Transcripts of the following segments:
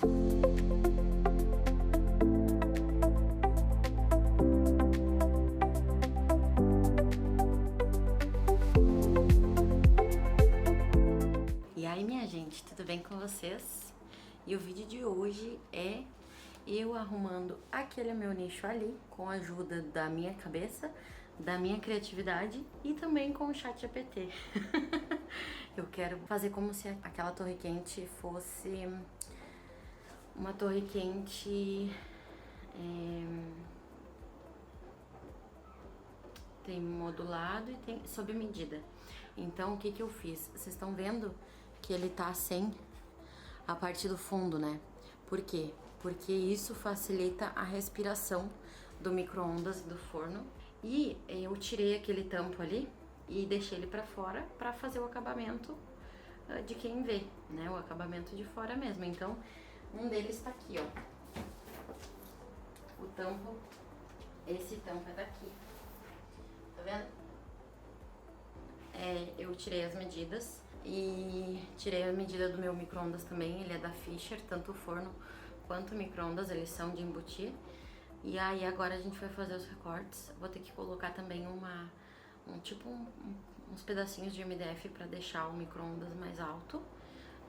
E aí, minha gente, tudo bem com vocês? E o vídeo de hoje é eu arrumando aquele meu nicho ali, com a ajuda da minha cabeça, da minha criatividade e também com o ChatGPT. Eu quero fazer como se aquela torre quente fosse uma torre quente tem modulado e tem sob medida. Então, o que que eu fiz? Vocês estão vendo que ele tá sem a parte do fundo, né? Por quê? Porque isso facilita a respiração do micro-ondas do forno. E eu tirei aquele tampo ali e deixei ele pra fora pra fazer o acabamento de quem vê, né? O acabamento de fora mesmo. Então, um deles tá aqui, ó. O tampo, esse tampo é daqui. Tá vendo? Eu tirei as medidas e tirei a medida do meu micro-ondas também. Ele é da Fischer, tanto o forno quanto o micro-ondas, eles são de embutir. E aí agora a gente vai fazer os recortes. Vou ter que colocar também uns pedacinhos de MDF para deixar o micro-ondas mais alto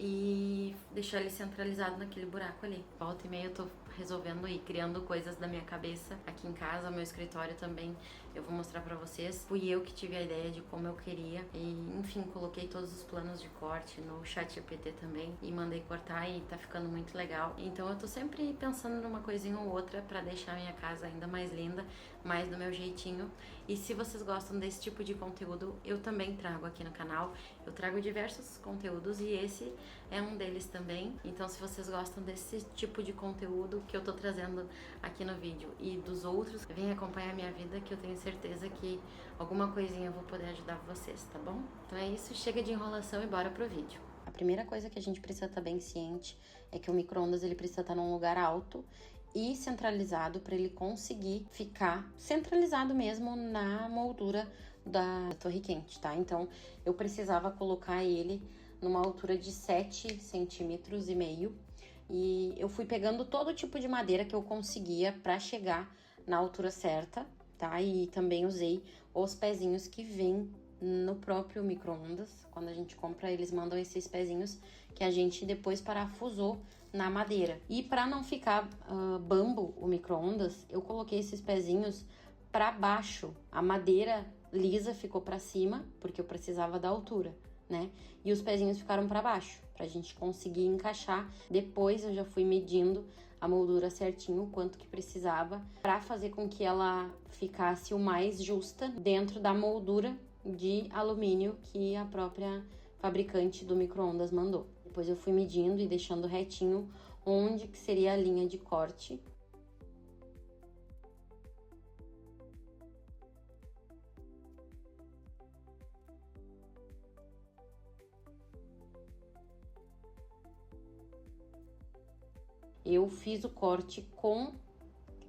e deixar ele centralizado naquele buraco ali. Volta e meia eu tô resolvendo e criando coisas da minha cabeça aqui em casa, meu escritório também. Eu vou mostrar pra vocês. Fui eu que tive a ideia de como eu queria e, enfim, coloquei todos os planos de corte no ChatGPT também e mandei cortar e tá ficando muito legal. Então eu tô sempre pensando numa coisinha ou outra pra deixar a minha casa ainda mais linda, mais do meu jeitinho. E se vocês gostam desse tipo de conteúdo, eu também trago aqui no canal. Eu trago diversos conteúdos e esse é um deles também. Então, se vocês gostam desse tipo de conteúdo que eu tô trazendo aqui no vídeo e dos outros, vem acompanhar a minha vida que eu tenho certeza que alguma coisinha eu vou poder ajudar vocês, tá bom? Então é isso, chega de enrolação e bora pro vídeo. A primeira coisa que a gente precisa estar bem ciente é que o micro-ondas ele precisa estar num lugar alto e centralizado para ele conseguir ficar centralizado mesmo na moldura da torre quente, tá? Então, eu precisava colocar ele numa altura de 7,5 centímetros e eu fui pegando todo tipo de madeira que eu conseguia para chegar na altura certa, tá? E também usei os pezinhos que vêm no próprio micro-ondas. Quando a gente compra, eles mandam esses pezinhos que a gente depois parafusou na madeira. E para não ficar bambo o micro-ondas, eu coloquei esses pezinhos para baixo. A madeira lisa ficou para cima, porque eu precisava da altura, né? E os pezinhos ficaram para baixo, pra gente conseguir encaixar. Depois eu já fui medindo a moldura certinho, o quanto que precisava, para fazer com que ela ficasse o mais justa dentro da moldura de alumínio que a própria fabricante do micro-ondas mandou. Depois eu fui medindo e deixando retinho onde que seria a linha de corte. Eu fiz o corte com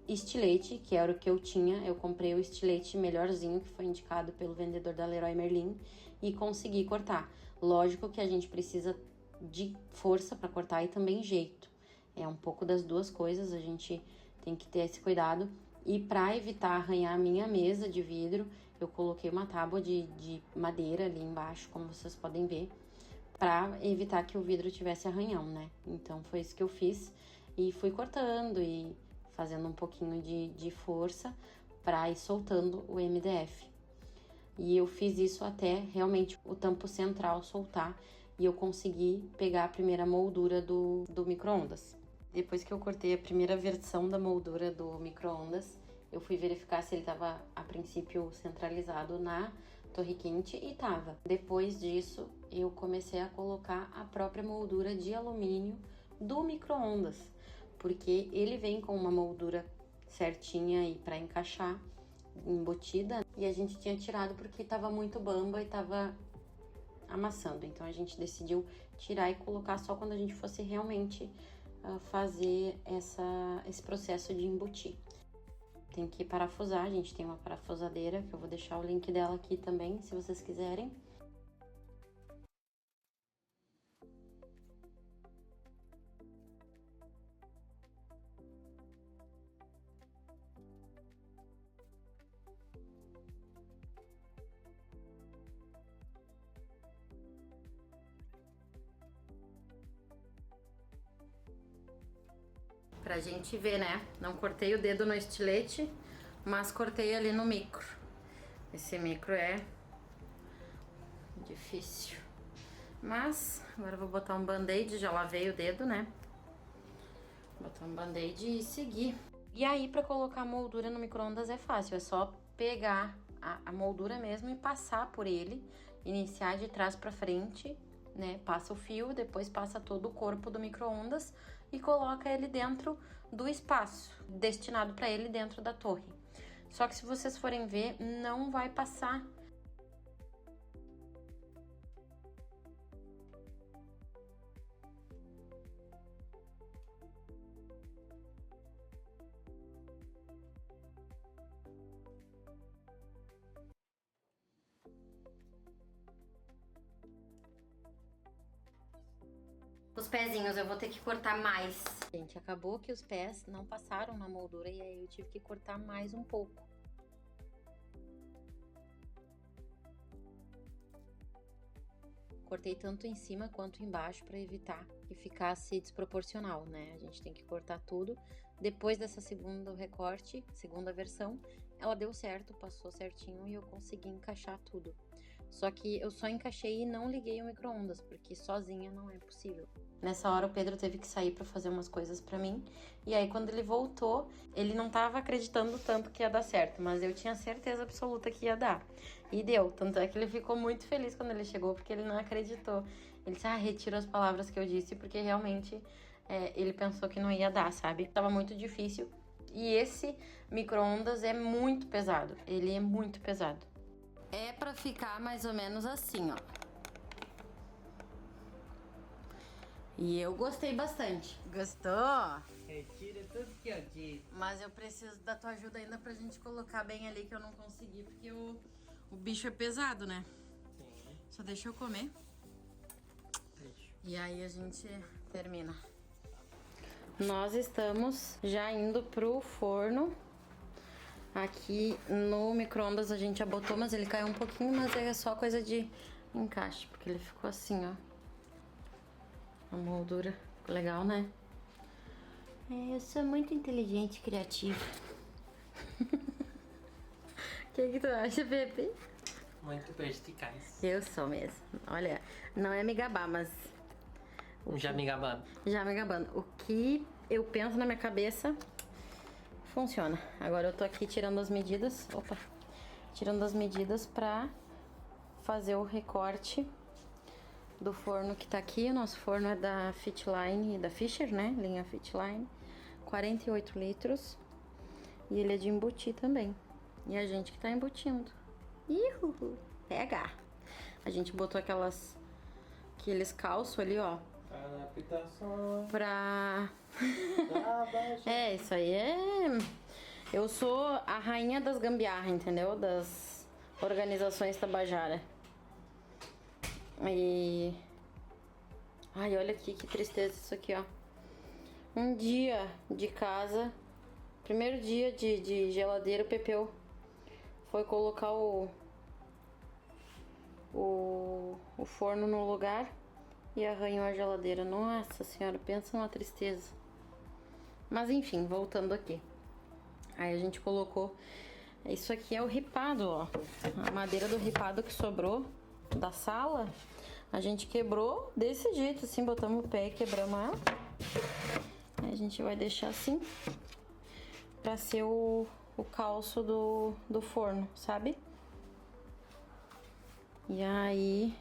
estilete, que era o que eu tinha. Eu comprei o estilete melhorzinho, que foi indicado pelo vendedor da Leroy Merlin, e consegui cortar. Lógico que a gente precisa de força para cortar e também jeito. É um pouco das duas coisas, a gente tem que ter esse cuidado. E para evitar arranhar a minha mesa de vidro, eu coloquei uma tábua de madeira ali embaixo, como vocês podem ver, para evitar que o vidro tivesse arranhão, né? Então foi isso que eu fiz e fui cortando e fazendo um pouquinho de força para ir soltando o MDF. E eu fiz isso até realmente o tampo central soltar e eu consegui pegar a primeira moldura do micro-ondas. Depois que eu cortei a primeira versão da moldura do micro-ondas, eu fui verificar se ele estava a princípio centralizado na torre quente e estava. Depois disso, eu comecei a colocar a própria moldura de alumínio do micro-ondas, porque ele vem com uma moldura certinha aí para encaixar, embutida, e a gente tinha tirado porque estava muito bamba e estava amassando. Então a gente decidiu tirar e colocar só quando a gente fosse realmente fazer esse processo de embutir. Tem que parafusar, a gente tem uma parafusadeira, que eu vou deixar o link dela aqui também, se vocês quiserem. pra gente ver, né? Não cortei o dedo no estilete, mas cortei ali no micro. Esse micro é difícil. Mas agora eu vou botar um band-aid, já lavei o dedo, né? Botar um band-aid e seguir. E aí, pra colocar a moldura no micro-ondas é fácil, é só pegar a moldura mesmo e passar por ele, iniciar de trás pra frente, né? Passa o fio, depois passa todo o corpo do micro-ondas e coloca ele dentro do espaço destinado pra ele dentro da torre. Só que se vocês forem ver, não vai passar. Os pezinhos eu vou ter que cortar mais. Gente, acabou que os pés não passaram na moldura e aí eu tive que cortar mais um pouco. Cortei tanto em cima quanto embaixo para evitar que ficasse desproporcional, né? A gente tem que cortar tudo. Depois dessa segunda recorte, segunda versão, ela deu certo, passou certinho e eu consegui encaixar tudo. Só que eu só encaixei e não liguei o micro-ondas, porque sozinha não é possível. Nessa hora o Pedro teve que sair para fazer umas coisas para mim. E aí quando ele voltou, ele não tava acreditando tanto que ia dar certo, mas eu tinha certeza absoluta que ia dar. E deu, tanto é que ele ficou muito feliz quando ele chegou, porque ele não acreditou. Ele disse, retiro as palavras que eu disse, porque realmente ele pensou que não ia dar, sabe? Tava muito difícil. E esse micro-ondas é muito pesado, ele é muito pesado. É pra ficar mais ou menos assim, ó. E eu gostei bastante. Gostou? Retira tudo que eu disse. Mas eu preciso da tua ajuda ainda pra gente colocar bem ali, que eu não consegui, porque o bicho é pesado, né? Sim. Só deixa eu comer. Deixa. E aí a gente termina. Nós estamos já indo pro forno. Aqui no micro-ondas a gente já botou, mas ele caiu um pouquinho, mas é só coisa de encaixe, porque ele ficou assim, ó. A moldura ficou legal, né? Eu sou muito inteligente e criativa. O que tu acha, Pepe? Muito perspicaz. Eu sou mesmo. Olha, não é me gabar, mas... Já me gabando. Já me gabando. O que eu penso na minha cabeça... funciona. Agora eu tô aqui tirando as medidas. Opa! Tirando as medidas pra fazer o recorte do forno que tá aqui. O nosso forno é da Fitline e da Fischer, né? Linha Fitline. 48 litros. E ele é de embutir também. E a gente que tá embutindo. Ihuhu! PH! A gente botou aqueles calços ali, ó. Pra... isso aí é... Eu sou a rainha das gambiarra, entendeu? Das organizações Tabajara. E... ai, olha aqui que tristeza isso aqui, ó. Um dia de casa, primeiro dia de geladeira, o Pepeu foi colocar o forno no lugar e arranhou a geladeira. Nossa senhora, pensa numa tristeza. Mas enfim, voltando aqui. Aí a gente colocou... isso aqui é o ripado, ó. A madeira do ripado que sobrou da sala, a gente quebrou desse jeito, assim. Botamos o pé e quebramos ela. Aí a gente vai deixar assim pra ser o calço do forno, sabe? E aí...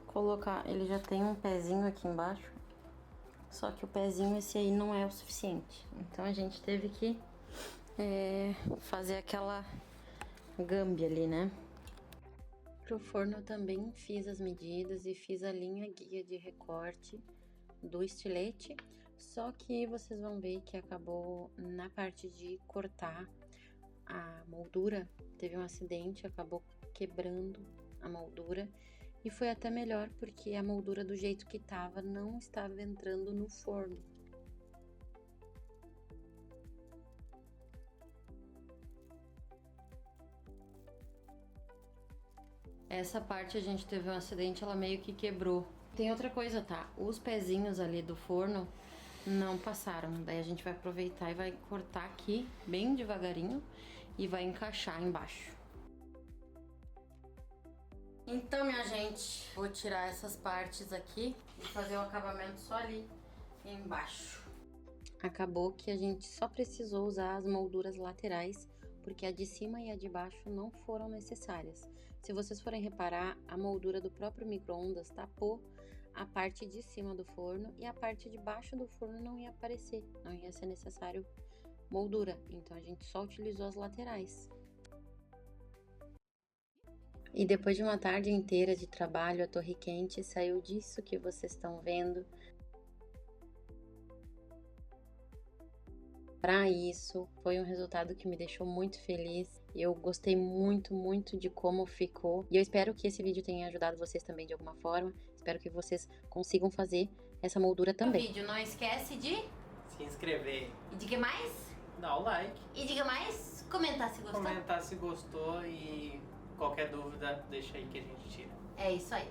colocar... ele já tem um pezinho aqui embaixo. Só que o pezinho esse aí não é o suficiente. Então a gente teve que fazer aquela gâmbia ali, né? Pro forno eu também fiz as medidas e fiz a linha guia de recorte do estilete. Só que vocês vão ver que acabou na parte de cortar a moldura. Teve um acidente, acabou quebrando a moldura. E foi até melhor porque a moldura do jeito que tava não estava entrando no forno. Essa parte a gente teve um acidente, ela meio que quebrou. Tem outra coisa, tá? Os pezinhos ali do forno, não passaram. Daí a gente vai aproveitar e vai cortar aqui bem devagarinho e vai encaixar embaixo. Então, minha gente, vou tirar essas partes aqui e fazer o acabamento só ali embaixo. Acabou que a gente só precisou usar as molduras laterais, porque a de cima e a de baixo não foram necessárias. Se vocês forem reparar, a moldura do próprio micro-ondas tapou a parte de cima do forno e a parte de baixo do forno não ia aparecer, não ia ser necessário moldura, então a gente só utilizou as laterais. E depois de uma tarde inteira de trabalho, a torre quente saiu disso que vocês estão vendo. Para isso, foi um resultado que me deixou muito feliz. Eu gostei muito de como ficou. E eu espero que esse vídeo tenha ajudado vocês também de alguma forma. Espero que vocês consigam fazer essa moldura também. Vídeo, não esquece de Se inscrever. E de que mais? Dá o like. E diga mais? Comentar se gostou. Comentar se gostou e qualquer dúvida deixa aí que a gente tira. É isso aí.